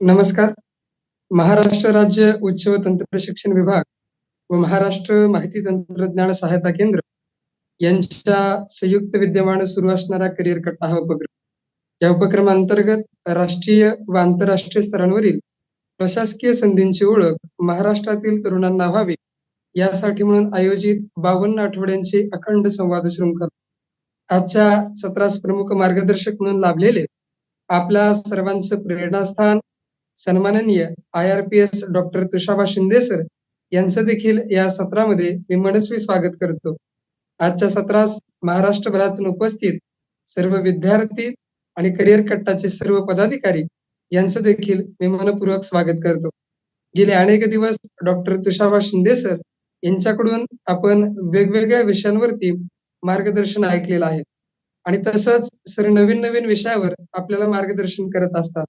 नमस्कार. महाराष्ट्र राज्य उच्च व तंत्र शिक्षण विभाग व महाराष्ट्र माहिती तंत्रज्ञान सहायता केंद्र यांच्या संयुक्त विद्यमाने सुरू असणारा करिअर कट्टा हा उपक्रम. या उपक्रमांतर्गत राष्ट्रीय व आंतरराष्ट्रीय स्तरांवरील प्रशासकीय संधींची ओळख महाराष्ट्रातील तरुणांना व्हावी यासाठी म्हणून आयोजित 52 आठवड्यांची अखंड संवाद शृंखला. आजच्या सत्रास प्रमुख मार्गदर्शक म्हणून लाभलेले आपल्या सर्वांचं प्रेरणास्थान सन्माननीय IRPS doctor Tushaba Shinde sir यांचं देखील या सत्रामध्ये मी मनस्वी स्वागत करतो. आजच्या सत्रास महाराष्ट्रभरातून उपस्थित सर्व विद्यार्थी आणि करिअर कट्टाचे सर्व पदाधिकारी यांचं देखील मी मनपूर्वक स्वागत करतो. गेले अनेक दिवस डॉक्टर तुषाबा शिंदे सर यांच्याकडून आपण वेगवेगळ्या विषयांवरती मार्गदर्शन ऐकलेलं आहे आणि तसंच सर नवीन नवीन विषयावर आपल्याला मार्गदर्शन करत असतात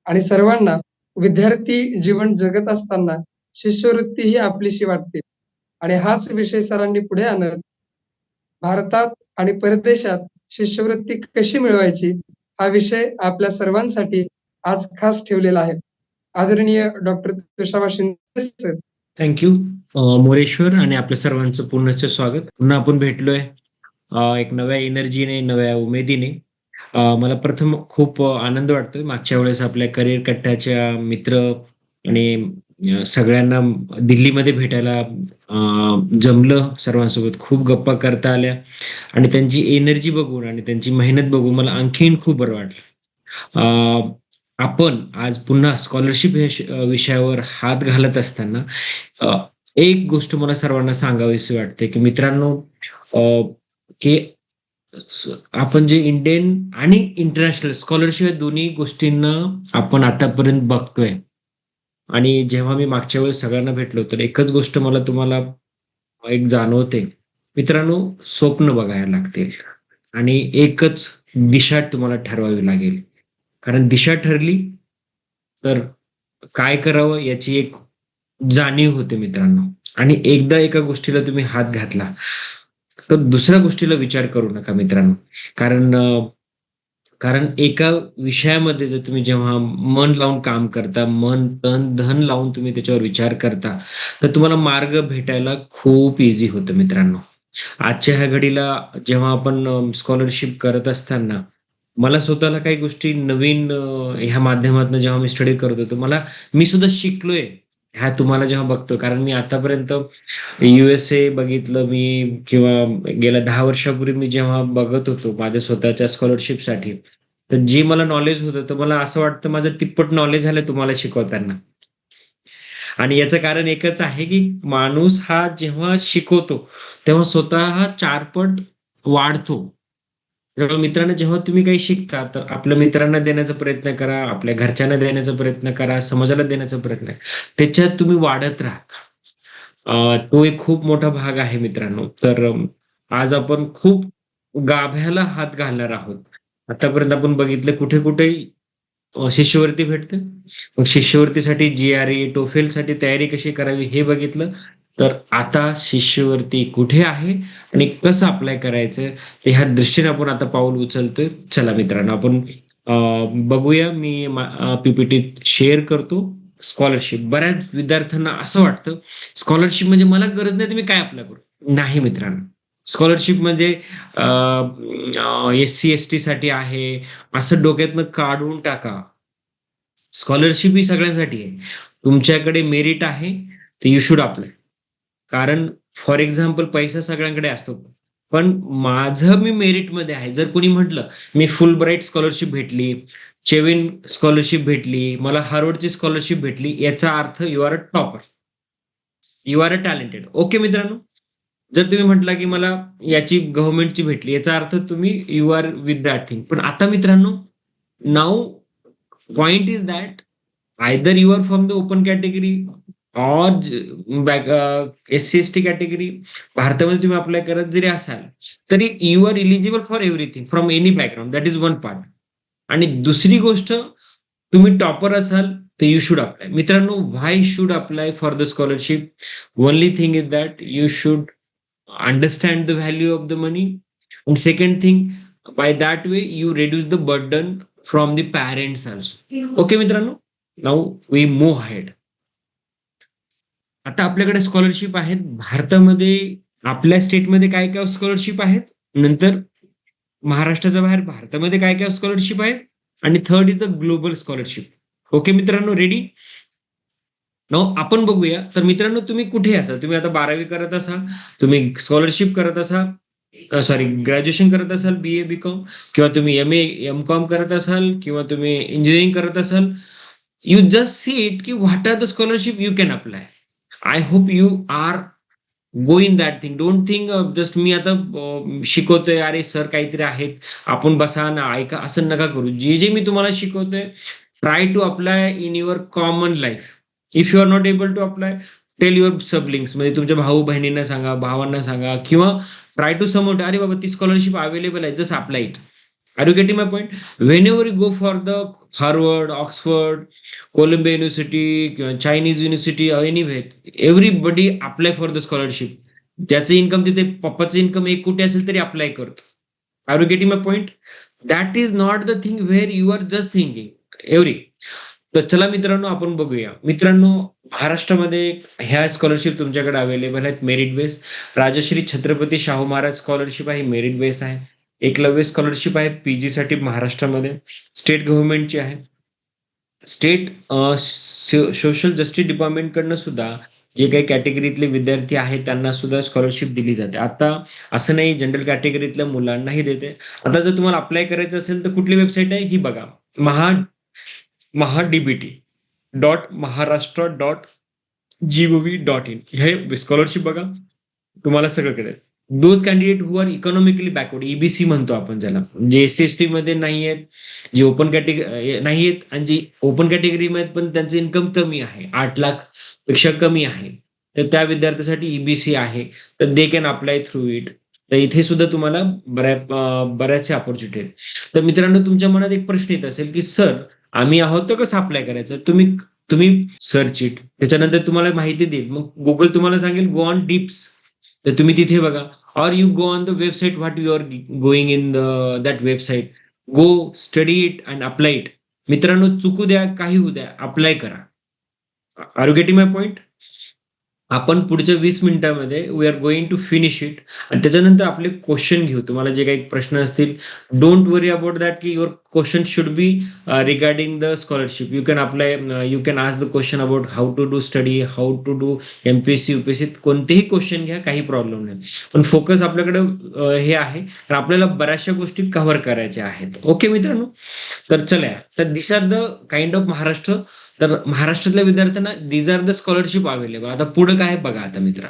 आणि सर्वांना विद्यार्थी जीवन जगत असताना शिष्यवृत्ती ही आपलीशी वाटते आणि हाच विषय सरांनी पुढे आणत भारतात आणि परदेशात शिष्यवृत्ती कशी मिळवायची हा विषय आपल्या सर्वांसाठी आज खास ठेवलेला आहे. आदरणीय doctor Tushaba Shinde sir. Thank you Moreshwar आणि आपल्या सर्वांचं पुनश्च स्वागत. पुन्हा आपण भेटलोय एक नव्या एनर्जीने, नव्या उमेदीने. मला प्रथम खूप आनंद वाटतोय. मागच्या वेळेस आपल्या करिअर कट्ट्याच्या मित्र आणि सगळ्यांना दिल्लीमध्ये भेटायला जमलं. सर्वांसोबत खूप गप्पा करता आल्या आणि त्यांची एनर्जी बघून आणि त्यांची मेहनत बघून मला आणखीन खूप बरं वाटलं. आपण आज पुन्हा स्कॉलरशिप विषयावर हात घालत असताना एक गोष्ट मला सर्वांना सांगावीशी वाटते की मित्रांनो, की आपण जे इंडियन आणि इंटरनॅशनल स्कॉलरशिप दोन्ही गोष्टींना आपण आतापर्यंत बघतोय आणि जेव्हा मी मागच्या वेळेस सगळ्यांना भेटलो तर एकच गोष्ट मला तुम्हाला एक जाणवते. मित्रांनो, स्वप्न बघायला लागतील आणि एकच दिशा तुम्हाला ठरवावी लागेल. कारण दिशा ठरली तर काय करावं याची एक जाणीव होते मित्रांनो. आणि एकदा एका गोष्टीला तुम्ही हात घातला तर दुसऱ्या गोष्टीला विचार करू नका मित्रांनो. कारण एका विषयामध्ये जर तुम्ही जेव्हा मन लावून काम करता, मन तन धन लावून तुम्ही त्याच्यावर विचार करता तर तुम्हाला मार्ग भेटायला खूप इझी होतं मित्रांनो. आजच्या ह्या घडीला जेव्हा आपण स्कॉलरशिप करत असताना मला स्वतःला काही गोष्टी नवीन ह्या माध्यमातून जेव्हा मी स्टडी करत होतो, मी सुद्धा शिकलोय ह्या तुम्हाला जेव्हा बघतो. कारण मी आतापर्यंत USA बघितलं मी, किंवा गेल्या 10 वर्षापूर्वी मी जेव्हा बघत होतो माझ्या स्वतःच्या स्कॉलरशिपसाठी, तर जे मला नॉलेज होतं तर मला असं वाटतं माझं तिप्पट नॉलेज झालं तुम्हाला शिकवताना. आणि याचं कारण एकच आहे की माणूस हा जेव्हा शिकवतो तेव्हा स्वतः 4 पट वाढतो. तेव्हा मित्रांनो, जेव्हा तुम्ही काही शिकता तर आपल्या मित्रांना देण्याचा प्रयत्न करा, आपल्या घरच्यांना देण्याचा प्रयत्न करा, समाजाला देण्याचा प्रयत्न करा. त्याच्यात तुम्ही वाढत राहता. तो एक खूप मोठा भाग आहे मित्रांनो. तर आज आपण खूप गाभ्याला हात घालणार आहोत. आतापर्यंत आपण बघितलं कुठे कुठे शिष्यवृत्ती भेटते. मग शिष्यवृत्तीसाठी GRE, TOEFL साठी तयारी कशी करावी हे बघितलं. तर आता शिष्यवृत्ती कुठे आहे आणि कसं अप्लाय करायचं ते ह्या दृष्टीने आपण आता पाऊल उचलतोय. चला मित्रांनो, आपण बघूया. मी PPT शेअर करतो. स्कॉलरशिप, बऱ्याच विद्यार्थ्यांना असं वाटतं स्कॉलरशिप म्हणजे मला गरज नाही तर मी काय अप्लाय करू. नाही मित्रांनो, स्कॉलरशिप म्हणजे SC ST साठी आहे असं डोक्यातनं काढून टाका. स्कॉलरशिप ही सगळ्यांसाठी आहे. तुमच्याकडे मेरिट आहे तर यू शुड अप्लाय. कारण फॉर एक्झाम्पल पैसा सगळ्यांकडे असतो, पण माझं मी मेरिटमध्ये आहे. जर कोणी म्हटलं मी फुल ब्राईट स्कॉलरशिप भेटली, चेविन स्कॉलरशिप भेटली, मला हार्वर्डची स्कॉलरशिप भेटली, याचा earth you are a topper, you are a talented. Okay मित्रांनो. जर तुम्ही म्हटला की मला याची गव्हर्नमेंटची भेटली, याचा अर्थ तुम्ही you are with that thing. पण आता मित्रांनो, now point is that either you are from the open category or SC ST category, भारतामध्ये तुम्ही अप्लाय करत जरी असाल तरी you are eligible for everything from any background. That is one part. आणि दुसरी गोष्ट, तुम्ही टॉपर असाल तर यू शुड अप्लाय. मित्रांनो, why should apply for the scholarship? Only thing is that you should understand the value of the money. And second thing, by that way you reduce the burden from the parents also. Okay मित्रांनो. Now we move ahead. आता आपल्याकडे scholarship आहेत भारतामध्ये. आपल्या स्टेटमध्ये काय काय scholarship आहेत, नंतर महाराष्ट्राच्या बाहेर भारतामध्ये काय काय स्कॉलरशिप आहेत, आणि third is the global scholarship. Okay मित्रांनो, रेडी? आपण बघूया. तर मित्रांनो, तुम्ही कुठे असाल, तुम्ही आता 12वी करत असाल, तुम्ही स्कॉलरशिप करत असाल, सॉरी ग्रॅज्युएशन करत असाल, BA BCom, किंवा तुम्ही MA MCom करत असाल, किंवा तुम्ही इंजिनिअरिंग करत असाल, you just see it की what are the scholarship you can apply. I hope you are go in that thing. Don't think just मी आता शिकवतोय, अरे सर काहीतरी आहेत, आपण बसा ना ऐका, असं नका करू. जे जे मी तुम्हाला शिकवतोय, try to apply in your common life. If you are not able to apply, tell your siblings, म्हणजे तुमच्या भाऊ बहिणींना सांगा, भावांना सांगा, किंवा ट्राय टू समोट, अरे बाबा ती स्कॉलरशिप अवेलेबल आहे, just apply it. Are you getting my point? whenever you go for the Harvard, Oxford, Columbia University किंवा Chinese university, anyway, everybody apply for the scholarship. ज्याचं इन्कम तिथे, पप्पाचं income 1 कोटी असेल तरी अप्लाय करतो. Are you getting my point? That is not the thing where you are just thinking every. तर चला मित्रांनो, आपण बघूया. मित्रांनो, महाराष्ट्रामध्ये ह्या स्कॉलरशिप तुमच्याकडे अवेलेबल आहेत merit base. Rajshri Chhatrapati Shahu Maharaj scholarship आहे, मेरिट बेस आहे. एकलव्य स्कॉलरशिप आहे PG साठी महाराष्ट्रामध्ये, स्टेट गव्हर्नमेंटची आहे. स्टेट सोशल जस्टिस डिपार्टमेंट कडनं सुद्धा जे काही कॅटेगरीतले विद्यार्थी आहेत त्यांना सुद्धा स्कॉलरशिप दिली जाते. आता असं नाही जनरल कॅटेगरीतल्या मुलांनाही देते. आता जर तुम्हाला अप्लाय करायचं असेल तर कुठली वेबसाईट आहे ही बघा, mahadbt.maharashtra.gov.in. हे स्कॉलरशिप बघा, तुम्हाला सगळं कळेल. Those candidate who are economically backward, EBC म्हणतो आपण ज्याला, जे SC/ST मध्ये नाही आहेत, जे ओपन कॅटेगरी नाही आहेत, आणि जे ओपन कॅटेगरीमध्ये पण त्यांचं इन्कम कमी आहे, 8 लाख पेक्षा कमी आहे, तर त्या विद्यार्थ्यासाठी EBC आहे, तर they can apply through it. तर इथे सुद्धा तुम्हाला बऱ्याचशा अपॉर्च्युनिटी आहेत. तर मित्रांनो, तुमच्या मनात एक प्रश्न येत असेल की सर आम्ही आहोत तर कसं अप्लाय करायचं? तुम्ही तुम्ही सर्च इट, त्याच्यानंतर तुम्हाला माहिती देईल. मग गुगल तुम्हाला सांगेल गो ऑन डिप्स, तर तुम्ही तिथे बघा. Or you go on the website, what you are going in that website, go study it and apply it. मित्रांनो, चुकू द्या, काही होऊ द्या, अप्लाय करा. Are you getting my point? आपण पुढच्या 20 मिनिटांमध्ये we are going to finish it, आणि त्याच्यानंतर आपले क्वेश्चन घेऊ. तुम्हाला जे काही प्रश्न असतील, डोंट वरी अबाउट दॅट की your question should be regarding the scholarship. You can apply, you can ask the question about how to do study, how to do MPSC UPSC, कोणतेही क्वेश्चन घ्या, काही प्रॉब्लेम नाही. पण focus आपल्याकडे हे आहे, तर आपल्याला बऱ्याचशा गोष्टी कव्हर करायच्या आहेत. ओके मित्रांनो, तर चला, तर this are the kind of Maharashtra. तर महाराष्ट्रातल्या विद्यार्थ्यांना these are the scholarship available. आता पुढे काय बघा आता मित्र,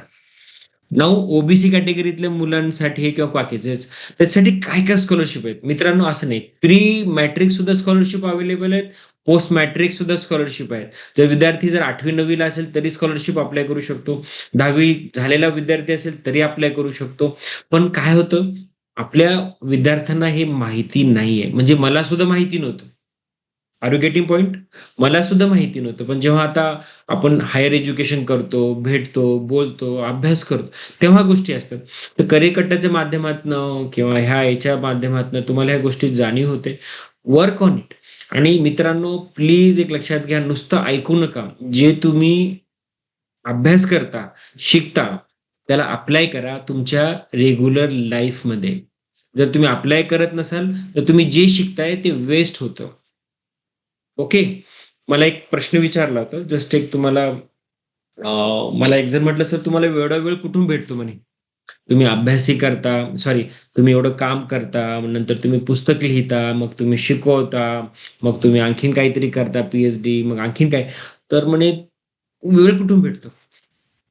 नाऊ OBC कॅटेगरीतल्या मुलांसाठी किंवा बाकीचेच, त्याच्यासाठी काय काय स्कॉलरशिप आहेत मित्रांनो? असं नाही, प्री मॅट्रिक सुद्धा स्कॉलरशिप अवेलेबल आहेत, पोस्ट मॅट्रिक सुद्धा स्कॉलरशिप आहेत. जर विद्यार्थी जर 8वी 9वीला असेल तरी स्कॉलरशिप अप्लाय करू शकतो, 10वी झालेला विद्यार्थी असेल तरी अप्लाय करू शकतो. पण काय होतं, आपल्या विद्यार्थ्यांना हे माहिती नाहीये, म्हणजे मला सुद्धा माहिती नव्हतं. Are you getting point? मला सुद्धा माहिती नव्हतं. पण जेव्हा आता आपण हायर एज्युकेशन करतो, भेटतो, बोलतो, अभ्यास करतो, तेव्हा गोष्टी असतात. तर करिकट्टाच्या माध्यमातनं किंवा याच्या माध्यमातनं तुम्हाला ह्या गोष्टी जाणीव होते. Work on it. आणि मित्रांनो, प्लीज एक लक्षात घ्या, नुसतं ऐकू नका. जे तुम्ही अभ्यास करता, शिकता, त्याला अप्लाय करा तुमच्या रेग्युलर लाईफमध्ये. जर तुम्ही अप्लाय करत नसाल तर तुम्ही जे शिकताय ते वेस्ट होतं. ओके. मला एक प्रश्न विचारला होता, जस्ट एक तुम्हाला, मला एक जण म्हटलं, सर तुम्हाला एवढा वेळ कुठून भेटतो म्हणे? तुम्ही अभ्यासही करता, सॉरी, तुम्ही एवढं काम करता, मग नंतर तुम्ही पुस्तक लिहिता, मग तुम्ही शिकवता, मग तुम्ही आणखीन काहीतरी करता, PhD, मग आणखीन काय, तर म्हणे वेळ कुठून भेटतो?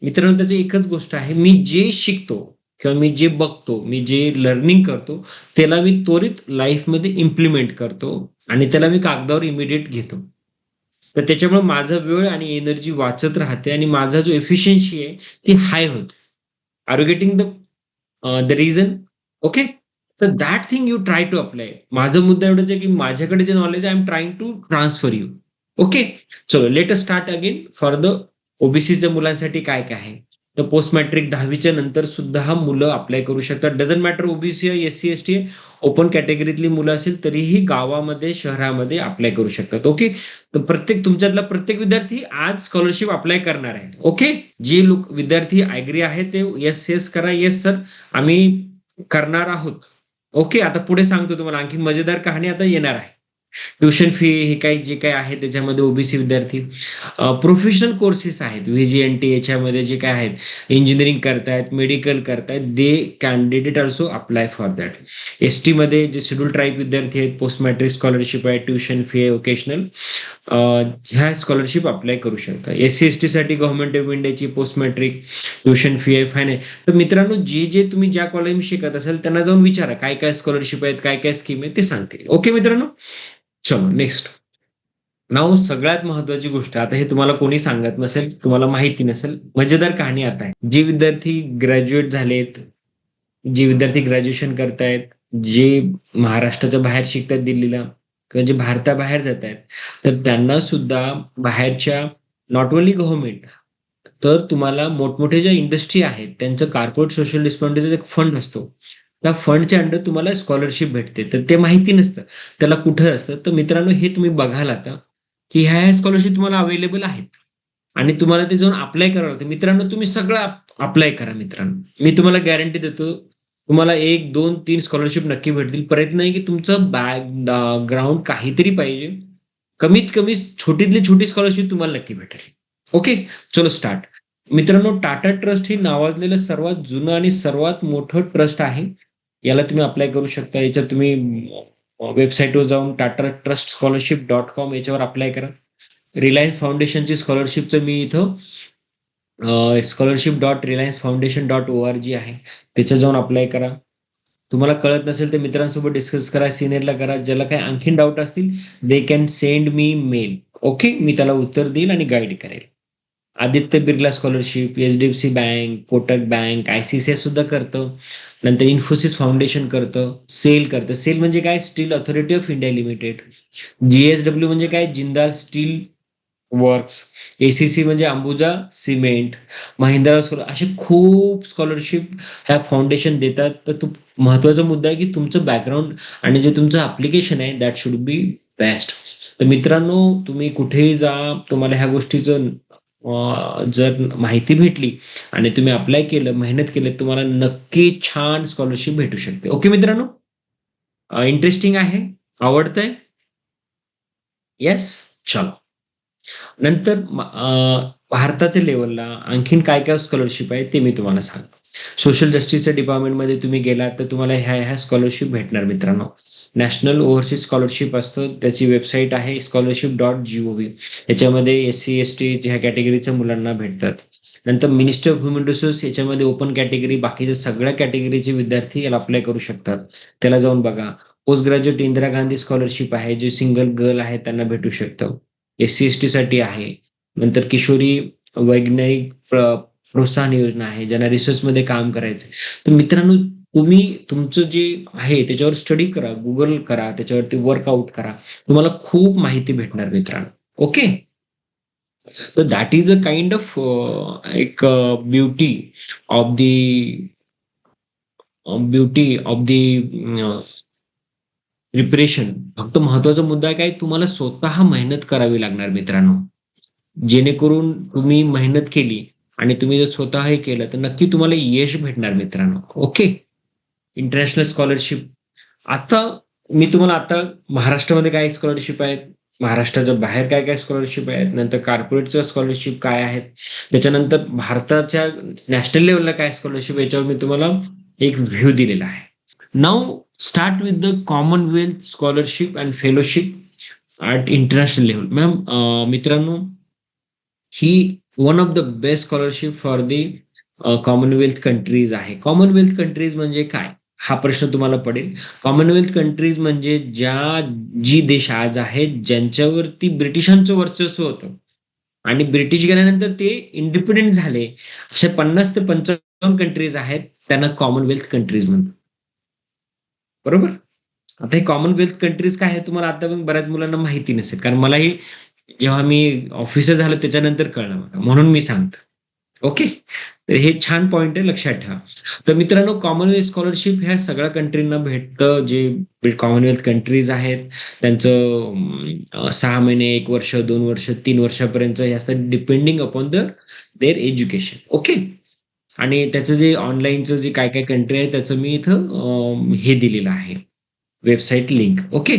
मित्रांनो, त्याची एकच गोष्ट आहे, मी जे शिकतो किंवा मी जे बघतो, मी जे लर्निंग करतो, त्याला मी त्वरित लाईफमध्ये इम्प्लिमेंट करतो, आणि त्याला मी कागदावर इमिडिएट घेतो. तर त्याच्यामुळे माझा वेळ आणि एनर्जी वाचत राहते, आणि माझा जो एफिशियन्सी आहे ती हाय होते. Are you getting the reason? Okay. तर that thing you try to apply. माझा मुद्दा एवढाच आहे की माझ्याकडे जे नॉलेज आहे, I am trying to transfer you. Okay. चलो, let us start again for the OBCच्या मुलांसाठी काय काय आहे. तर पोस्ट मॅट्रिक 10वीच्या नंतर सुद्धा मुलं अप्लाय करू शकतात. डझंट मॅटर ओबीसी आहे, एससी एसटी आहे, ओपन कॅटेगरीतली मुलं असेल तरीही गावामध्ये शहरामध्ये अप्लाय करू शकतात. ओके. तर तुमच्यातला प्रत्येक विद्यार्थी आज स्कॉलरशिप अप्लाय करणार आहे. ओके. जे लोक विद्यार्थी ऍग्री आहे ते येस येस करा. येस सर आम्ही करणार आहोत. ओके. आता पुढे सांगतो तुम्हाला आणखी मजेदार कहाणी आता येणार आहे. ट्युशन फी हे काही जे काही आहे त्याच्यामध्ये ओबीसी विद्यार्थी प्रोफेशनल कोर्सेस आहेत व्हीजीएनटी याच्यामध्ये जे काय आहेत इंजिनिअरिंग करतायत मेडिकल करतायत they candidate also apply for that. S T मध्ये जे शेड्यूल ट्राईब विद्यार्थी आहेत पोस्ट मॅट्रिक स्कॉलरशिप आहे ट्युशन फी आहे ओकेशनल ह्या स्कॉलरशिप अप्लाय करू शकता. एससी एस टी साठी गव्हर्नमेंट ऑफ इंडियाची पोस्ट मॅट्रिक ट्युशन फी आहे फाईन आहे. तर मित्रांनो जे तुम्ही ज्या कॉलेज शिकत असाल त्यांना जाऊन विचारा काय काय स्कॉलरशिप आहेत काय काय स्कीम आहे ते सांगतील. ओके मित्रांनो. चलो नेक्स्ट. नाव सगळ्यात महत्वाची गोष्ट आता हे तुम्हाला कोणी सांगत नसेल तुम्हाला माहिती नसेल मजेदार कहाणी आता आहे. जे विद्यार्थी ग्रॅज्युएट झालेत जे विद्यार्थी ग्रॅज्युएशन करतायत जे महाराष्ट्राच्या बाहेर शिकतात दिल्लीला किंवा जे भारताबाहेर जात आहेत तर त्यांना सुद्धा बाहेरच्या नॉट ओनली गव्हर्नमेंट तर तुम्हाला मोठमोठे ज्या इंडस्ट्री आहेत त्यांचं कार्पोरेट सोशल रिस्पॉन्सिबिलिटीचा एक फंड असतो. त्या फंडच्या अंडर तुम्हाला स्कॉलरशिप भेटते तर ते माहिती नसतं त्याला कुठं असतं. तर मित्रांनो हे तुम्ही बघाल आता की ह्या स्कॉलरशिप तुम्हाला अवेलेबल आहेत आणि तुम्हाला ते जाऊन अप्लाय करावं लागतं. मित्रांनो तुम्ही सगळं अप्लाय करा. मित्रांनो मी तुम्हाला गॅरंटी देतो तुम्हाला 1, 2, 3 स्कॉलरशिप नक्की भेटतील. प्रयत्न आहे की तुमचं बॅकग्राऊंड काहीतरी पाहिजे. कमीत कमी छोटीतली छोटी स्कॉलरशिप तुम्हाला नक्की भेटेल. ओके. चलो स्टार्ट. मित्रांनो टाटा ट्रस्ट हे नावाजलेलं सर्वात जुनं आणि सर्वात मोठं ट्रस्ट आहे. याला तुम्ही अप्लाय करू शकता. याच्यात तुम्ही वेबसाईटवर जाऊन टाटा ट्रस्ट स्कॉलरशिप .com याच्यावर अप्लाय करा. रिलायन्स फाउंडेशनची स्कॉलरशिपचं मी इथं scholarship.reliancefoundation.org आहे त्याच्यात जाऊन अप्लाय करा. तुम्हाला कळत नसेल तर मित्रांसोबत डिस्कस करा सिनियरला करा. ज्याला काही आणखीन डाऊट असतील they can send me mail. Okay. मी त्याला उत्तर देईल आणि गाईड करेल. Aditya Birla scholarship HDFC bank Kotak bank ICICI सुद्धा करतं. नंतर इन्फोसिस फाउंडेशन करतं. सेल करतं. सेल म्हणजे काय steel authority of India limited. JSW म्हणजे काय जिंदाल स्टील वर्क्स. एसीसी म्हणजे अंबुजा सिमेंट. महिंद्रा असे खूप स्कॉलरशिप ह्या फाउंडेशन देतात. तर तो महत्वाचा मुद्दा आहे की तुमचं बॅकग्राऊंड आणि जे तुमचं ऍप्लिकेशन आहे दॅट शुड बी बेस्ट. तर मित्रांनो तुम्ही कुठेही जा तुम्हाला ह्या गोष्टीचं जर माहिती भेटली आणि तुम्ही अप्लाय केलं मेहनत केली तुम्हाला नक्की छान स्कॉलरशिप भेटू शकते. ओके मित्रांनो. इंटरेस्टिंग आहे आवडतंय. येस. चलो नंतर भारताच्या लेवलला आणखीन काय काय स्कॉलरशिप आहे ते मी तुम्हाला सांगतो. सोशल जस्टिसच्या डिपार्टमेंटमध्ये तुम्ही गेलात तर तुम्हाला ह्या स्कॉलरशिप भेटणार मित्रांनो. नॅशनल ओव्हरसीज स्कॉलरशिप असतं त्याची वेबसाईट आहे scholarship.gov. याच्यामध्ये एससी एसटी ह्या कॅटेगरीच्या मुलांना भेटतात. नंतर मिनिस्टर ऑफ ह्युमन रिसोर्स याच्यामध्ये ओपन कॅटेगरी बाकीच्या सगळ्या कॅटेगरीचे विद्यार्थी याला अप्लाय करू शकतात. त्याला जाऊन बघा. Post graduate Indira Gandhi scholarship आहे जे सिंगल गर्ल आहे त्यांना भेटू शकतं. एससी एसटी साठी आहे. नंतर किशोरी वैज्ञानिक प्रोत्साहन योजना आहे ज्यांना रिसर्चमध्ये काम करायचं. तर मित्रांनो तुम्ही तुमचं जे आहे त्याच्यावर स्टडी करा गुगल करा त्याच्यावरती वर्कआउट करा तुम्हाला खूप माहिती भेटणार मित्रांनो. ओके. तर that is a kind of एक ब्युटी ऑफ दी प्रिपरेशन. फक्त महत्वाचा मुद्दा काय तुम्हाला स्वतः मेहनत करावी लागणार मित्रांनो. जेणेकरून तुम्ही मेहनत केली आणि तुम्ही जर स्वतः हे केलं तर नक्की तुम्हाला यश भेटणार मित्रांनो. ओके. इंटरनॅशनल स्कॉलरशिप आता मी तुम्हाला आता महाराष्ट्रामध्ये काय स्कॉलरशिप आहेत महाराष्ट्राच्या बाहेर काय काय स्कॉलरशिप आहेत नंतर कॉर्पोरेटच्या स्कॉलरशिप काय आहेत त्याच्यानंतर भारताच्या नॅशनल लेवलला काय स्कॉलरशिप याच्यावर मी तुम्हाला एक व्ह्यू दिलेला आहे. नाव start with the Commonwealth scholarship and fellowship at international level. Ma'am मित्रांनो ही one of the best scholarship for the Commonwealth countries आहे. कॉमनवेल्थ कंट्रीज म्हणजे काय हा प्रश्न तुम्हाला पडेल. कॉमनवेल्थ कंट्रीज म्हणजे जी देश आज आहेत ज्यांच्यावरती ब्रिटिशांचं वर्चस्व होतं आणि ब्रिटिश गेल्यानंतर ते इंडिपेंडेंट झाले असे 50 ते 55 कंट्रीज आहेत त्यांना कॉमनवेल्थ कंट्रीज म्हणतात. बरोबर. आता हे कॉमनवेल्थ कंट्रीज काय आहे तुम्हाला आता पण बऱ्याच मुलांना माहिती नसेल कारण मलाही जेव्हा मी ऑफिसर झालो त्याच्यानंतर कळलं मला म्हणून मी सांगतो. ओके. तर हे छान पॉइंट आहे, लक्षात ठेवा. तर मित्रांनो, कॉमनवेल्थ स्कॉलरशिप ह्या सगळ्या कंट्रींना भेटतं. जे कॉमनवेल्थ कंट्रीज आहेत त्यांचं 6 महिने, 1 वर्ष, 2 वर्ष, 3 वर्षापर्यंत हे असतं, depending upon their education. Okay. आणि त्याचं जे ऑनलाईनचं जे काय काय कंट्री आहे त्याचं मी इथं हे दिलेलं आहे, वेबसाईट लिंक. ओके.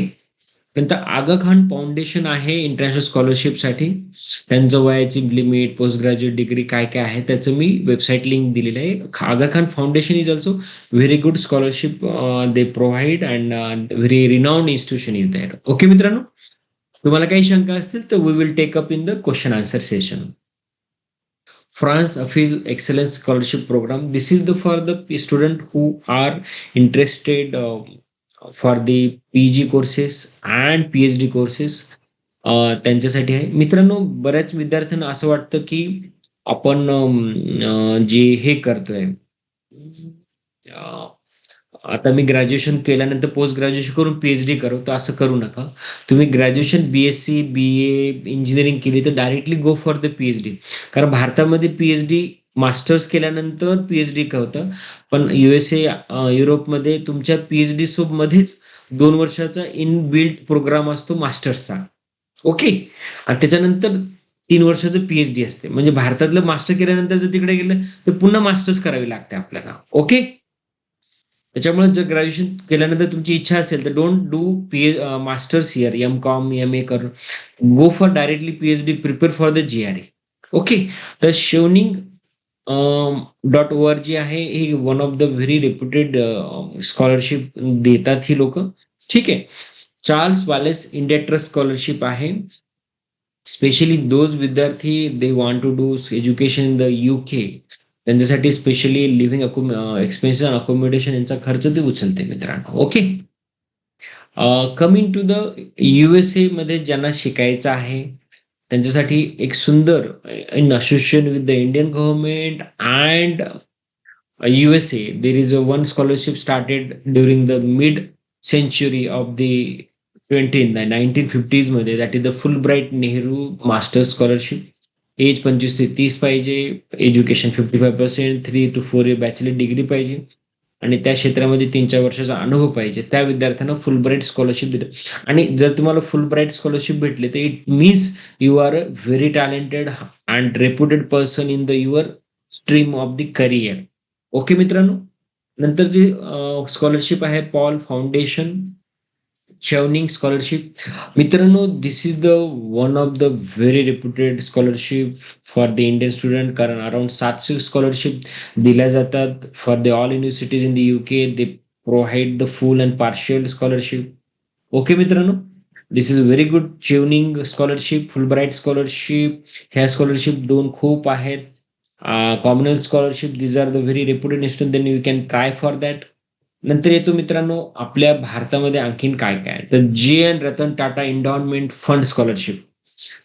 नंतर आगा खान फाउंडेशन आहे इंटरनॅशनल स्कॉलरशिपसाठी. त्यांचं वयाची लिमिट, पोस्ट ग्रॅज्युएट डिग्री काय काय आहे त्याचं मी वेबसाईट लिंक दिलेलं आहे. Aga Khan foundation is also very good scholarship they provide and very renowned institution is there. Okay मित्रांनो, तुम्हाला काही शंका असतील तर we will take up in the question answer session. France Appeal Excellence Scholarship Program. This is the for the student who are interested for the PG courses and PhD courses. त्यांच्यासाठी आहे. मित्रांनो, बऱ्याच विद्यार्थ्यांना असं वाटतं की आपण जे हे करतोय, आता मी ग्रॅज्युएशन केल्यानंतर पोस्ट ग्रॅज्युएशन करून पीएचडी करू, तर असं करू नका. तुम्ही ग्रॅज्युएशन बीएससी, बीए, इंजिनिअरिंग केली तर directly go for the PhD. कारण भारतामध्ये पीएचडी मास्टर्स केल्यानंतर पीएचडी होतं. पण युएसए, युरोपमध्ये तुमच्या पीएचडी मध्येच 2 वर्षाचा इनबिल्ट प्रोग्राम असतो मास्टर्सचा. ओके. आणि त्याच्यानंतर 3 वर्षाचं पीएचडी असते. म्हणजे भारतातलं मास्टर केल्यानंतर जर तिकडे गेलं तर पुन्हा मास्टर्स करावी लागते आपल्याला. ओके. त्याच्यामुळे जर ग्रॅज्युएशन केल्यानंतर तुमची इच्छा असेल तर don't do masters here, MCom, MA करून go for directly PhD, prepare for the GRE. Okay. तर शेवनिंग .org आहे, ही one of the very reputed scholarship देतात ही लोक. ठीक आहे. Charles Wallace India trust scholarship आहे, स्पेशली दोज विद्यार्थी they want to do education in the UK, त्यांच्यासाठी specially living expenses and accommodation यांचा खर्च ते उचलते मित्रांनो. Okay. Coming to the USA मध्ये ज्यांना शिकायचं आहे त्यांच्यासाठी एक सुंदर, in association with the Indian government and USA, there is a one scholarship started during the mid century of the 1950s मध्ये, that is the Fulbright Nehru master's scholarship. Age 25 ते 30 पाहिजे, education 55%, 3 to 4 year bachelor degree पाहिजे आणि त्या क्षेत्रामध्ये 3-4 वर्षाचा अनुभव पाहिजे. त्या विद्यार्थ्यांना फुल ब्राईट स्कॉलरशिप देतो. आणि जर तुम्हाला फुल ब्राईट स्कॉलरशिप भेटली तर it means you are a very talented and reputed person in the your stream of the career. Okay मित्रांनो. नंतर जी स्कॉलरशिप आहे पॉल फाउंडेशन शेवनिंग स्कॉलरशिप. मित्रांनो, this is the one of the very reputed scholarship for the Indian student, कारण around 700 scholarship दिल्या जातात for the all universities in the UK. They provide the full and partial scholarship. Okay मित्रांनो, this is very good. Chevening scholarship, Fulbright scholarship, ह्या scholarship 2 खूप आहेत. Commonwealth scholarship, these are the very reputed institute, then you can try for that. नंतर येतो मित्रांनो आपल्या भारतामध्ये आणखीन काय काय, तर JN Ratan Tata endowment fund scholarship.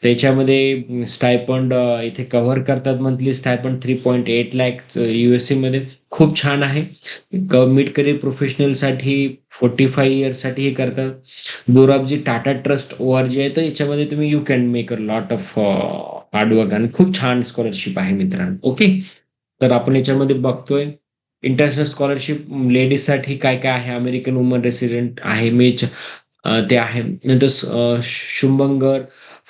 त्याच्यामध्ये स्टायपंड इथे कव्हर करतात, मंथली स्टायपंड 3.8 लाख USA मध्ये. खूप छान आहे. मिड करिअर प्रोफेशनलसाठी 45 इयर्ससाठी हे करतात. दोराबजी टाटा ट्रस्ट ORG आहे, तर याच्यामध्ये तुम्ही you can make a lot of hard work आणि खूप छान स्कॉलरशिप आहे मित्रांनो. ओके. तर आपण याच्यामध्ये बघतोय इंटरनॅशनल स्कॉलरशिप लेडीजसाठी काय काय आहे. अमेरिकन वुमन रेसिडेंट आहे, मेच ते आहे. नंतर शुभंकर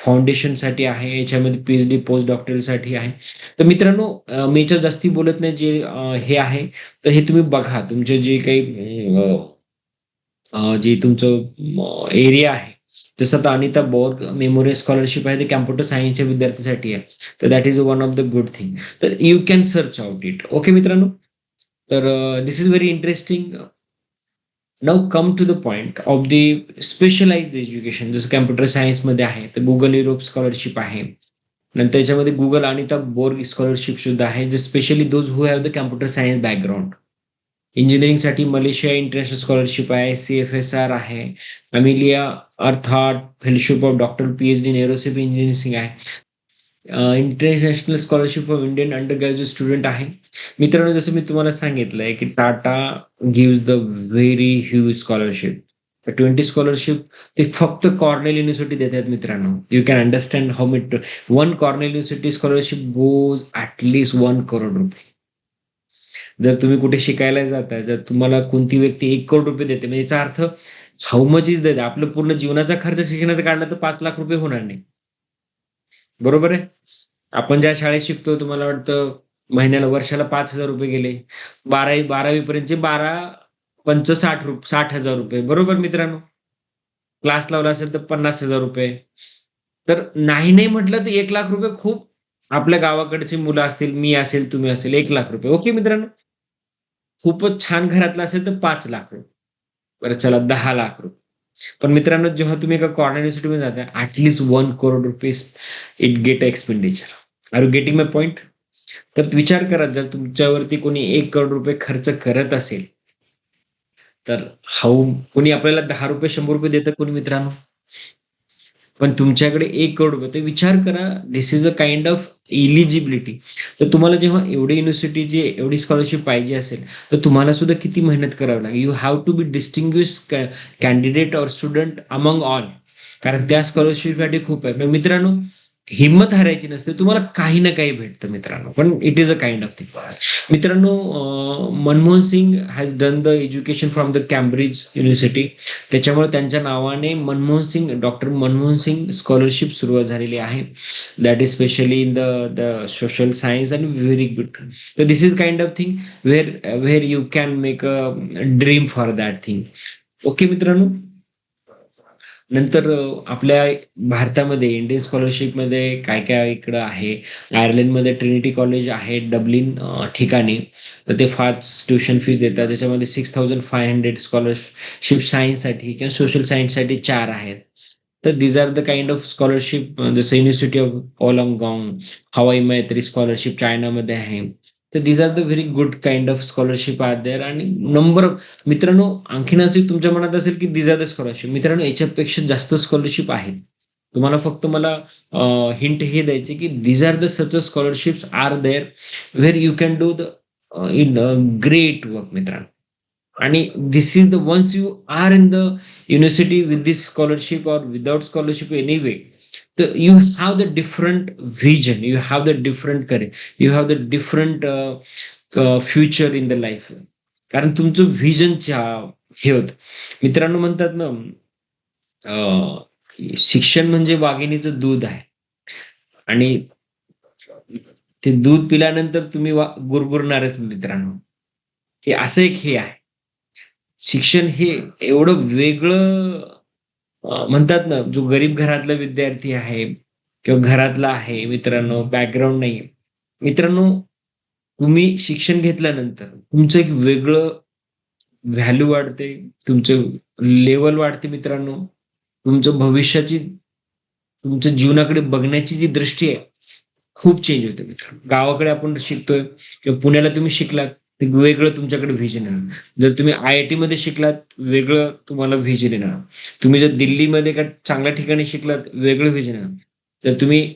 फाउंडेशनसाठी आहे, याच्यामध्ये पीएचडी पोस्ट डॉक्टरसाठी आहे. तर मित्रांनो, मी याच्यावर जास्ती बोलत नाही. जे हे आहे तर हे तुम्ही बघा, तुमचे जे काही जे तुमचं एरिया आहे. जसं आता अनिता बोर्ग मेमोरियल स्कॉलरशिप आहे, ते कॅम्प्युटर सायन्सच्या विद्यार्थ्यांसाठी आहे. तर that is one of the good thing. तर you can search out it. Okay मित्रांनो. तर this is very interesting. Now come to the point of the specialized education. जसं कॅम्प्युटर सायन्समध्ये आहे तर गुगल युरोप स्कॉलरशिप आहे. नंतर त्याच्यामध्ये गुगल अनिता बोर्ग स्कॉलरशिप सुद्धा आहे, जे specially those who have the computer science background. इंजिनिअरिंगसाठी मलेशिया इंटरनॅशनल स्कॉलरशिप आहे, CFSR आहे, Amelia Earhart fellowship of doctor PhD aerospace engineering आहे. International scholarship of Indian under graduate student आहे. मित्रांनो, जसं मी तुम्हाला सांगितलंय की Tata gives the very huge scholarship. तर 20 स्कॉलरशिप ते फक्त कॉर्नेल युनिव्हर्सिटी देतात मित्रांनो. You can understand how much one Cornell university scholarship goes at least 1 crore रुपये. जर तुम्ही कुठे शिकायला जाताय, जर तुम्हाला कोणती व्यक्ती 1 करोड रुपये देते, म्हणजे याचा अर्थ हाऊ मच इज दॅट? आपलं पूर्ण जीवनाचा खर्च शिक्षणाचा काढला तर 5 लाख रुपये होणार नाही. बरोबर आहे? आपण ज्या शाळेत शिकतो तुम्हाला वाटतं महिन्याला वर्षाला 5,000 रुपये गेले. 12वी पर्यंतचे 12 पंच 60,000 रुपये. बरोबर मित्रांनो? क्लास लावला असेल तर 50,000 रुपये. तर नाही म्हटलं तर 1 लाख रुपये खूप आपल्या गावाकडची मुलं असतील, मी असेल, तुम्ही असेल 1 लाख रुपये. ओके मित्रांनो? खूपच छान घरातला असेल तर 5 लाख रुपये. बरं चला 10 लाख रुपये. पण मित्रांनो जेव्हा तुम्ही एका कॉर्नर युनिव्हर्सिटीमध्ये जाता at least 1 crore rupees it get expenditure. Are you getting my point? तर विचार करा जर तुमच्यावरती कोणी 1 करोड रुपये खर्च करत असेल, तर कोणी आपल्याला ₹10 ₹100 देतं कोणी मित्रांनो? पण तुमच्याकडे 1 करोड रुपये. तर विचार करा this is a kind of eligibility. तर तुम्हाला जेव्हा एवढी युनिव्हर्सिटीची एवढी स्कॉलरशिप पाहिजे असेल, तर तुम्हाला सुद्धा किती मेहनत करावी लागेल. You have to be distinguish candidate or student among all. कारण त्या स्कॉलरशिपसाठी खूप आहे. पण मित्रांनो हिंमत हारायची नसते. तुम्हाला काही ना काही भेटतं मित्रांनो. पण it is a kind of thing. मित्रांनो Manmohan Singh has done the education from the Cambridge university. त्याच्यामुळे त्यांच्या नावाने डॉक्टर मनमोहन सिंग स्कॉलरशिप सुरुवात झालेली आहे. That is specially in the social science and very good. तर this is kind of thing where you can make a dream for that thing. Okay मित्रांनो. नंतर आपल्या भारतामध्ये इंडियन स्कॉलरशिपमध्ये काय-काय इकडं आहे. आयर्लंडमध्ये ट्रिनिटी कॉलेज आहे डब्लिन ठिकाणी. तर ते फार ट्युशन फीस देतात. त्याच्यामध्ये 6,500 स्कॉलरशिप सायन्ससाठी किंवा सोशल सायन्ससाठी 4 आहेत. तर these are the kind of scholarship जसं युनिव्हर्सिटी ऑफ ओलंगाँग, हवाई मैत्री स्कॉलरशिप चायनामध्ये आहे. तर these are the very good kind of scholarship are there आणि नंबर मित्रांनो आणखीन असे तुमच्या मनात असेल की दीज आर द स्कॉलरशिप. मित्रांनो याच्यापेक्षा जास्त स्कॉलरशिप आहेत. तुम्हाला फक्त मला हिंट हे द्यायचे की these are the such scholarships are there where you can do the in great work मित्रांनो. आणि this is the ones you are in the university with this scholarship or without scholarship anyway, you have the different vision, you have the different career, you have the different future in the life. कारण तुमचं vision हे होतं. मित्रांनो म्हणतात ना शिक्षण म्हणजे वाघिणीचं दूध आहे आणि ते दूध पिल्यानंतर तुम्ही गुरगुरणारच मित्रांनो. हे असं एक हे आहे. शिक्षण हे एवढं वेगळं म्हणतात ना, जो गरीब घरातला विद्यार्थी आहे किंवा घरातला आहे मित्रांनो, बॅकग्राऊंड नाहीये. मित्रांनो, तुम्ही शिक्षण घेतल्यानंतर तुमचं एक वेगळं व्हॅल्यू वाढते, तुमचं लेव्हल वाढते मित्रांनो. तुमचं भविष्याची तुमच्या जीवनाकडे बघण्याची जी दृष्टी आहे, खूप चेंज होते मित्रांनो. गावाकडे आपण शिकतोय किंवा पुण्याला तुम्ही शिकलात, एक वेगळं तुमच्याकडे व्हिजन येणार. जर तुम्ही IIT मध्ये शिकलात, वेगळं तुम्हाला व्हिजन येणार. तुम्ही जर दिल्लीमध्ये एका चांगल्या ठिकाणी शिकलात, वेगळं व्हिजन येणार. जर तुम्ही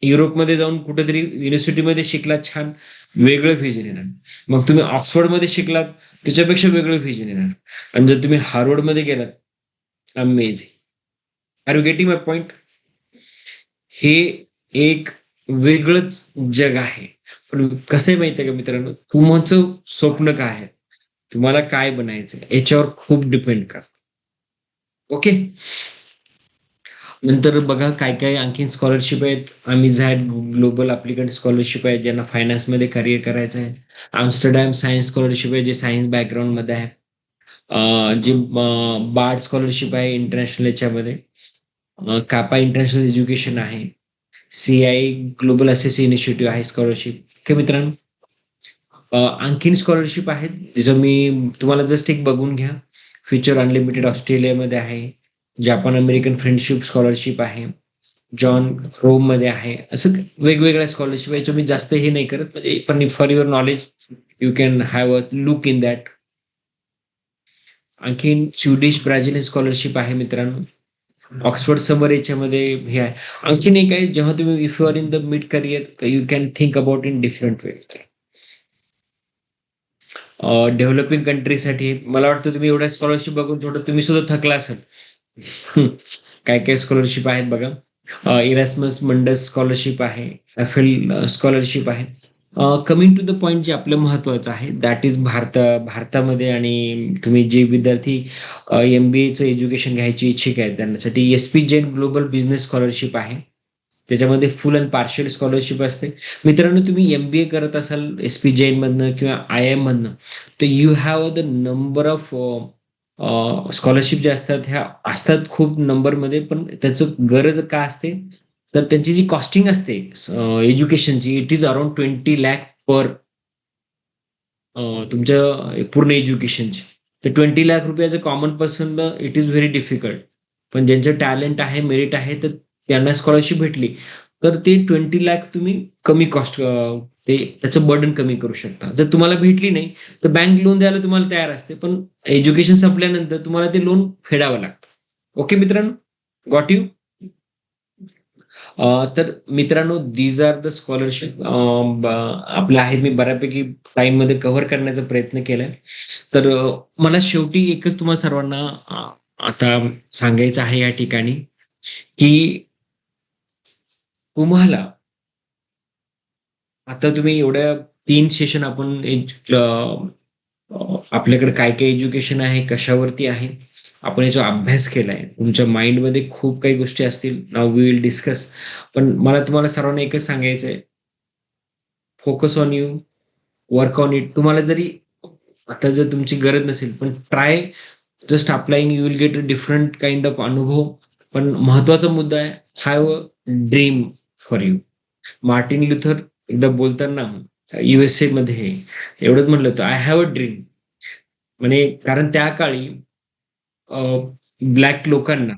युरोपमध्ये जाऊन कुठेतरी युनिव्हर्सिटीमध्ये शिकलात छान, वेगळं व्हिजन येणार. मग तुम्ही ऑक्सफर्डमध्ये शिकलात, त्याच्यापेक्षा वेगळं व्हिजन येणार. आणि जर तुम्ही हार्वर्डमध्ये गेलात, amazing. Are you getting my point? हे एक वेगळंच जग आहे. पण कसं आहे माहिती आहे का मित्रांनो, तुमचं स्वप्न काय आहे? तुम्हाला काय बनायचंय? याच्यावर खूप डिपेंड करतं. ओके. नंतर बघा काय-काय आणखीन स्कॉलरशिप आहेत. झॅड ग्लोबल ॲप्लिकंट स्कॉलरशिप आहे, ज्यांना फायनान्समध्ये करियर करायचं आहे. आम्स्टरडॅम सायन्स स्कॉलरशिप आहे, जे सायन्स बॅकग्राऊंडमध्ये आहे. जी बार्ड स्कॉलरशिप आहे इंटरनॅशनल याच्यामध्ये. कापा इंटरनॅशनल एज्युकेशन आहे. CI ग्लोबल असेस इनिशिएटिव्ह आहे स्कॉलरशिप. ओके मित्रांनो. आणखीन स्कॉलरशिप आहेत, जर मी तुम्हाला जस्ट एक बघून घ्या. फ्युचर अनलिमिटेड ऑस्ट्रेलियामध्ये आहे. जापान अमेरिकन फ्रेंडशिप स्कॉलरशिप आहे. जॉन रोममध्ये आहे. असं वेगवेगळ्या स्कॉलरशिप आहे. याच्यावर मी जास्त हे नाही करत, म्हणजे पण for your knowledge you can have a look in that. आणखीन स्वीडिश ब्राझिलियन स्कॉलरशिप आहे मित्रांनो. ऑक्सफर्ड समर याच्यामध्ये हे आहे. आणखीन एक आहे, जेव्हा तुम्ही if you are in the mid career you can think about in different way. Developing कंट्रीसाठी आहेत. मला वाटतं तुम्ही एवढ्या स्कॉलरशिप बघून थोडं तुम्ही सुद्धा थकला असाल. काय काय स्कॉलरशिप आहेत बघा. इरास्मस मंडस स्कॉलरशिप आहे, एफएल स्कॉलरशिप आहे. कमिंग टू द पॉइंट जे आपलं महत्वाचं आहे दॅट इज भारतामध्ये आणि तुम्ही जे विद्यार्थी एमबीएचं एज्युकेशन घ्यायची इच्छुक आहेत त्यांच्यासाठी SP Jain global business scholarship आहे. त्याच्यामध्ये फुल अँड पार्शियल स्कॉलरशिप असते. मित्रांनो, तुम्ही एमबीए करत असाल एसपी जैन मधनं किंवा आय एम मधनं, तर you have the number of scholarship जे असतात ह्या असतात खूप नंबरमध्ये, पण त्याचं गरज का असते तर त्यांची जी कॉस्टिंग असते एज्युकेशनची, it is around 20 lakh per तुमच्या पूर्ण एज्युकेशनची. तर 20 लाख रुपये कॉमन पर्सनला इट इज व्हेरी डिफिकल्ट. पण ज्यांचं टॅलेंट आहे, मेरिट आहे, तर त्यांना स्कॉलरशिप भेटली तर ते 20 लाख तुम्ही कमी कॉस्ट ते त्याचं बर्डन कमी करू शकता. जर तुम्हाला भेटली नाही तर बँक लोन द्यायला तुम्हाला तयार असते, पण एज्युकेशन संपल्यानंतर तुम्हाला ते लोन फेडावं लागतं. ओके मित्रांनो, गॉट यू. तर मित्रांनो, दीज आर द स्कॉलरशिप आपल्या आहेत. मी बऱ्यापैकी टाइम मध्ये कव्हर करण्याचा प्रयत्न केलाय. तर मला शेवटी एकच तुम्हाला सर्वांना आता सांगायचं आहे या ठिकाणी की तुम्हाला आता तुम्ही एवढ्या 3 सेशन आपण आपल्याकडे काय काय एज्युकेशन आहे, कशावरती आहे, आपण याचा अभ्यास केलाय. तुमच्या माइंडमध्ये खूप काही गोष्टी असतील. Now we will discuss. पण मला तुम्हाला सर्वांना एकच सांगायचंय, focus on you, work on it. तुम्हाला जरी आता जर तुमची गरज नसेल, पण try just applying, you will get a different kind of अनुभव. पण महत्वाचा मुद्दा आहे, have a dream for you. Martin Luther एकदा बोलताना युएसए मध्ये एवढंच म्हटलं होतं, आय हॅव अ ड्रीम. म्हणजे कारण त्या काळी ब्लॅक लोकांना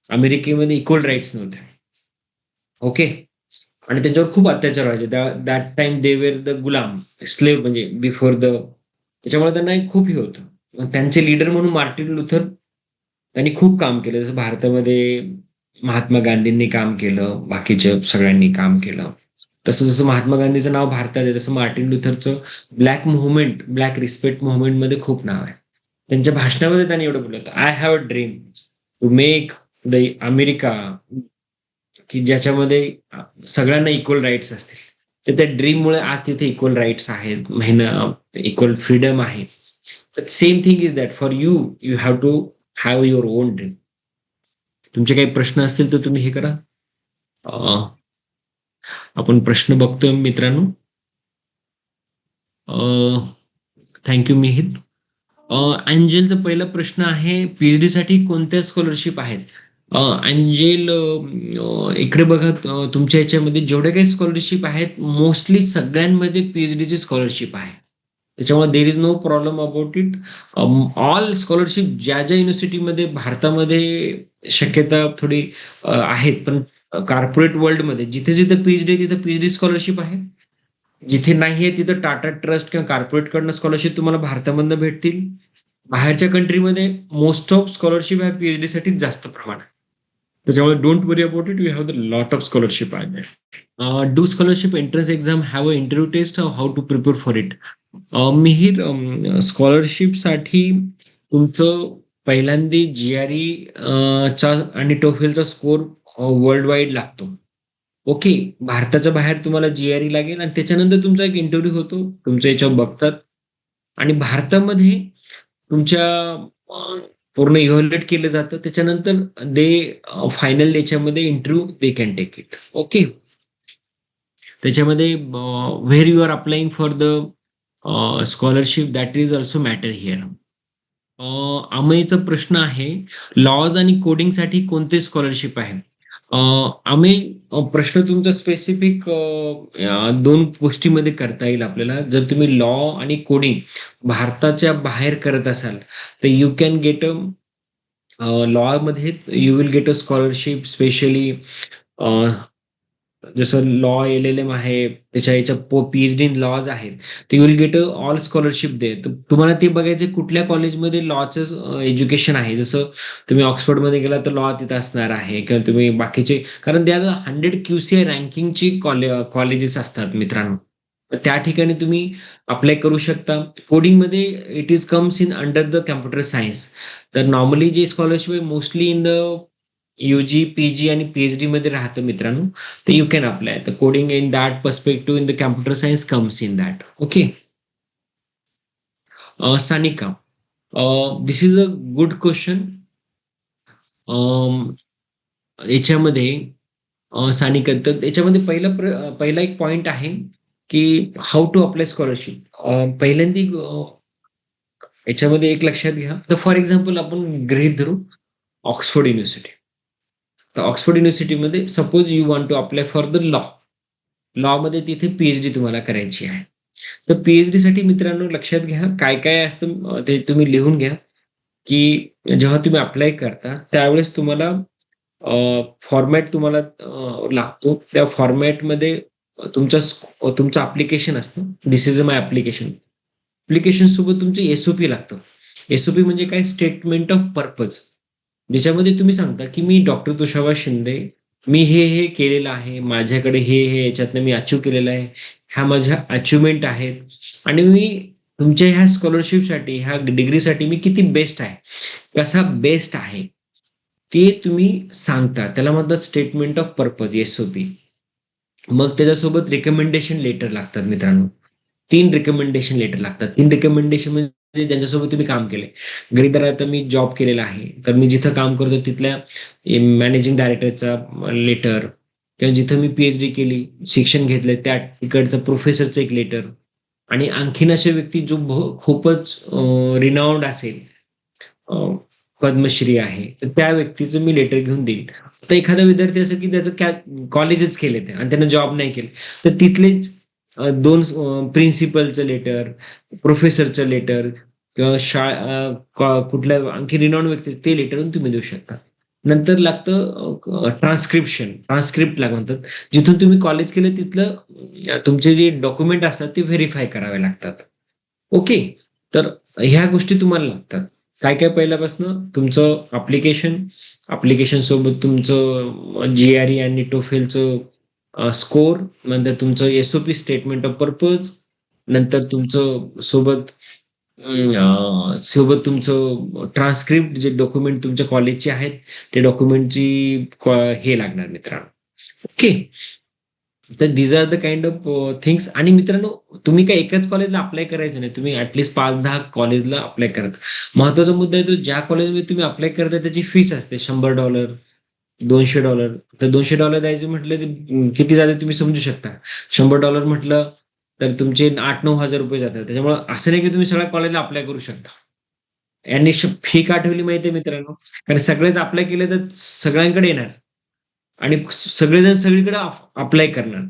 अमेरिकेमध्ये इक्वल राईट्स नव्हते. ओके. आणि त्यांच्यावर खूप अत्याचार व्हायचे. That time they were the Ghulam, slave म्हणजे बिफोर द. त्याच्यामुळे त्यांना एक खूप हे होतं. मग त्यांचे लीडर म्हणून मार्टिन लुथर त्यांनी खूप काम केलं. जसं भारतामध्ये महात्मा गांधींनी काम केलं, बाकीच्या सगळ्यांनी काम केलं. तसं जसं महात्मा गांधीचं नाव भारतात आहे, तसं मार्टिन लुथरचं black movement, black respect movement मध्ये खूप नाव आहे. त्यांच्या भाषणामध्ये त्यांनी एवढं बोललं होतं, I have a dream to make the America, की ज्याच्यामध्ये सगळ्यांना इक्वल राईट्स असतील. तर त्या ड्रीममुळे आज तिथे इक्वल राईट्स आहेत, इक्वल फ्रीडम आहे. तर same thing is that for you, you have to have your own dream. तुमचे काही प्रश्न असतील तर तुम्ही हे करा. आपण प्रश्न बघतोय मित्रांनो. थँक्यू मिहिर. अंजेलचा पहिला प्रश्न आहे, पीएचडी साठी कोणत्या स्कॉलरशिप आहेत? अंजेल, इकडे बघा, तुमच्या याच्यामध्ये जेवढ्या काही स्कॉलरशिप आहेत मोस्टली सगळ्यांमध्ये पीएचडीची स्कॉलरशिप आहे. त्याच्यामुळे there is no problem about it. All scholarship ज्या ज्या युनिव्हर्सिटीमध्ये भारतामध्ये शक्यता थोडी आहेत, पण कॉर्पोरेट वर्ल्डमध्ये जिथे जिथे पीएचडी तिथे पीएचडी स्कॉलरशिप आहे. जिथे नाहीये तिथं टाटा ट्रस्ट किंवा कॉर्पोरेट कडनं स्कॉलरशिप तुम्हाला भारतामधनं भेटतील. बाहेरच्या कंट्रीमध्ये मोस्ट ऑफ स्कॉलरशिप ह्या पीएचडी साठी जास्त प्रमाणात. त्याच्यामुळे don't worry about it, you have the lot of scholarship आहे. Do scholarship entrance exam have a interview test, how to prepare for it? Mihir, स्कॉलरशिपसाठी तुमचं पहिल्यांदा जीआरई चा आणि टोफेलचा स्कोर वर्ल्ड वाईड लागतो. ओके. भारताच्या बाहेर तुम्हाला जीआरई लागेल आणि त्याच्यानंतर तुमचा एक इंटरव्ह्यू होतो, तुमच्या याच्यावर बघतात. आणि भारतामध्ये तुमच्या पूर्ण इव्हॅल्युएट केलं जातं. त्याच्यानंतर दे फायनल याच्यामध्ये interview they can take it. Okay. त्याच्यामध्ये where you are applying for the scholarship that is also matter here. अमयचा प्रश्न आहे, लॉज आणि कोडिंगसाठी कोणते स्कॉलरशिप आहे? आम्ही प्रश्न तुमचा स्पेसिफिक 2 गोष्टीमध्ये करता येईल आपल्याला. जर तुम्ही लॉ आणि कोडिंग भारताच्या बाहेर करत असाल तर यू कॅन गेट लॉ मध्ये you will get a scholarship specially. जसं लॉ एलएलएम आहे, त्याच्या याच्या पीएचडी इन लॉज आहेत, ते विल गेट ऑल स्कॉलरशिप दे. तर तुम्हाला ते बघायचं कुठल्या कॉलेजमध्ये लॉचं एज्युकेशन आहे. जसं तुम्ही ऑक्सफर्डमध्ये गेला तर लॉ तिथं असणार आहे, किंवा तुम्ही बाकीचे, कारण त्या 100 QCI रँकिंगची कॉलेजेस असतात मित्रांनो. त्या ठिकाणी तुम्ही अप्लाय करू शकता. कोडिंगमध्ये it is comes in under the computer science. तर नॉर्मली जे स्कॉलरशिप आहे mostly in the UG, PG आणि पी-एच-डी मध्ये राहतं मित्रांनो. तर you can apply. The coding in that perspective in the computer science comes in that. Okay. Sanika, this is a good question. याच्यामध्ये सानिका, तर याच्यामध्ये पहिला एक पॉइंट आहे की हाऊ टू अप्लाय स्कॉलरशिप. पहिल्यांदा याच्यामध्ये एक लक्षात घ्या. तर फॉर एक्झाम्पल आपण गृहीत धरू ऑक्सफोर्ड युनिव्हर्सिटी. तर ऑक्सफोर्ड युनिव्हर्सिटीमध्ये suppose you want to apply for the law. Law मध्ये तिथे पीएचडी तुम्हाला करायची आहे. तर पीएचडी साठी मित्रांनो लक्षात घ्या काय काय असतं, ते तुम्ही लिहून घ्या. की जेव्हा तुम्ही अप्लाय करता त्यावेळेस तुम्हाला फॉर्मॅट तुम्हाला लागतो. त्या फॉर्मॅटमध्ये तुमचं ऍप्लिकेशन असतं. दिस इज माय ऍप्लिकेशन. ऍप्लिकेशन सोबत तुमचे एसओपी लागतं. एसओपी म्हणजे काय? Statement of purpose. ज्याच्यामध्ये तुम्ही सांगता की मी डॉक्टर तुषार शिंदे, मी हे केलेलं आहे, माझ्याकडे हे याच्यातनं मी अचीव्ह केलेलं आहे, ह्या माझ्या अचिव्हमेंट आहेत आणि मी तुमच्या ह्या स्कॉलरशिपसाठी, ह्या डिग्रीसाठी मी किती बेस्ट आहे, कसा बेस्ट आहे, ते तुम्ही सांगता. त्याला म्हणतात स्टेटमेंट ऑफ पर्पज, एसओपी. मग त्याच्यासोबत रिकमेंडेशन लेटर लागतात मित्रांनो. 3 रिकमेंडेशन लेटर लागतात. 3 रिकमेंडेशन म्हणजे ज्यांच्यासोबत तुम्ही काम केलंय. गृहीत धरा आता मी जॉब केलेला आहे. तर मी जिथं काम करतो तिथल्या मॅनेजिंग डायरेक्टरचा लेटर किंवा जिथं मी पीएचडी केली, शिक्षण घेतलंय त्या तिकडचं प्रोफेसरचं एक लेटर आणि आणखीन असे व्यक्ती जो खूपच रिनाउंड असेल, पद्मश्री आहे, तर त्या व्यक्तीचं मी लेटर घेऊन देईल. तर एखादा विद्यार्थी असं की त्याचं कॉलेजच केले ते आणि त्यानं जॉब नाही केले, तर तिथलेच 2 प्रिन्सिपलचं लेटर, प्रोफेसरचं लेटर किंवा कुठल्या आणखी रिनाउंड व्यक्ती ते लेटर तुम्ही देऊ शकता. नंतर लागतं ट्रान्स्क्रिप्शन, ट्रान्स्क्रिप्टला म्हणतात. जिथून तुम्ही कॉलेज केलं तिथलं तुमचे जे डॉक्युमेंट असतात ते व्हेरिफाय करावे लागतात. ओके. तर ह्या गोष्टी तुम्हाला लागतात. काय पहिल्यापासून तुमचं ऍप्लिकेशन सोबत तुमचं जीआरई आणि टोफेलचं स्कोर, नंतर तुमचं एसओपी स्टेटमेंट ऑफ पर्पज, नंतर तुमचं सोबत तुमचं ट्रान्सक्रिप्ट जे डॉक्युमेंट तुमच्या कॉलेजचे आहेत ते डॉक्युमेंटची हे लागणार मित्रांनो. ओके. तर these are the kind of things. आणि मित्रांनो, तुम्ही काय एकाच कॉलेजला अप्लाय करायचं नाही, तुम्ही ऍटलीस्ट 5-10 कॉलेजला अप्लाय करत. महत्वाचा मुद्दा आहे तो, ज्या कॉलेजमध्ये तुम्ही अप्लाय करता त्याची फीस असते $100, $200. तर $200 द्यायचे म्हटलं तर किती जाते तुम्ही समजू शकता. $100 म्हटलं तर तुमचे 8-9 हजार रुपये जातात. त्याच्यामुळे असं नाही की तुम्ही सगळ्या कॉलेजला अप्लाय करू शकता. यांनी फी का ठेवली माहितीये मित्रांनो? कारण सगळेच अप्लाय केले तर सगळ्यांकडे येणार आणि सगळेजण सगळीकडे अप्लाय करणार.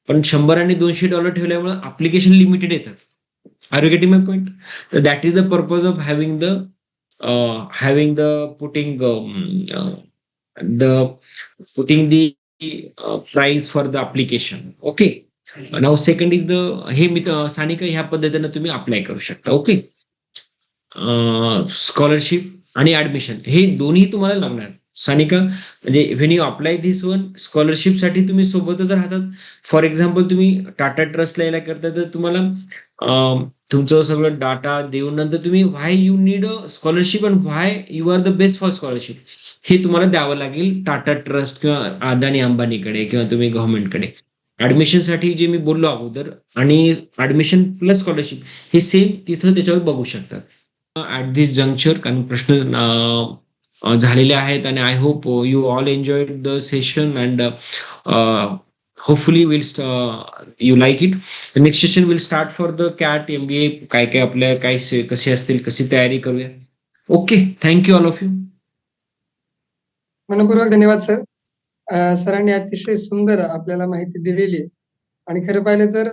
पण 100 आणि $200 ठेवल्यामुळे अप्लिकेशन लिमिटेड येतात. Are you getting my point? तर that is the purpose of having the putting the putting the price for the application. Okay. Now second is the हे सानिका, ह्या पद्धतीने तुम्ही अप्लाय करू शकता. ओके. स्कॉलरशिप आणि ऍडमिशन हे दोन्ही तुम्हाला लागणार. सानिका, म्हणजे when you apply this one, स्कॉलरशिपसाठी तुम्ही सोबतच राहतात. फॉर एक्झाम्पल तुम्ही टाटा ट्रस्टला यायला करता तर तुम्हाला तुमचं सगळं डाटा देऊन नंतर तुम्ही why you need a scholarship and why you are the best for scholarship हे तुम्हाला द्यावं लागेल टाटा ट्रस्ट किंवा अदानी अंबानीकडे किंवा तुम्ही गव्हर्नमेंटकडे. ऍडमिशनसाठी जे मी बोललो अगोदर आणि ऍडमिशन प्लस स्कॉलरशिप हे सेम तिथं त्याच्यावर बघू शकतात. ऍट दिस जंक्चर कारण प्रश्न झालेले आहेत आणि I hope you all enjoyed the session and hopefully will you like it. Next session will start for the cat MBA. काय काय आपल्या कसे असतील, कशी तयारी करूया. Okay. Thank you all of you. मनपूर्वक धन्यवाद सर. सरांनी अतिशय सुंदर आपल्याला माहिती दिलेली आहे आणि खरं पाहिलं तर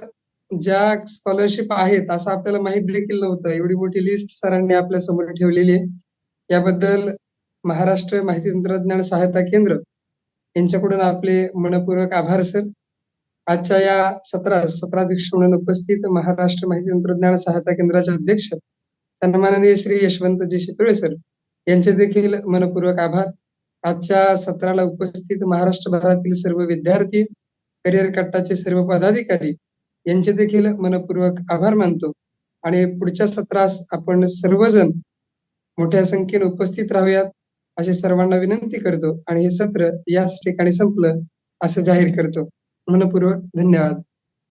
ज्या स्कॉलरशिप आहेत असं आपल्याला माहित देखील नव्हतं. एवढी मोठी लिस्ट सरांनी आपल्या समोर ठेवलेली आहे. याबद्दल महाराष्ट्र माहिती तंत्रज्ञान सहायता केंद्र यांच्याकडून आपले मनपूर्वक आभार सर. आजच्या या सत्राध्यक्ष म्हणून उपस्थित महाराष्ट्र माहिती तंत्रज्ञान सहायता केंद्राचे अध्यक्ष सन्माननीय श्री यशवंतजी शितोळे सर यांचे देखील मनपूर्वक आभार. आजच्या सत्राला उपस्थित महाराष्ट्रभरातील सर्व विद्यार्थी, करिअर कट्टाचे सर्व पदाधिकारी यांचे देखील मनपूर्वक आभार मानतो आणि पुढच्या सत्रास आपण सर्वजण मोठ्या संख्येने उपस्थित राहूयात असे सर्वांना विनंती करतो आणि हे सत्र याच ठिकाणी संपलं असं जाहीर करतो. मनपूर्वक धन्यवाद.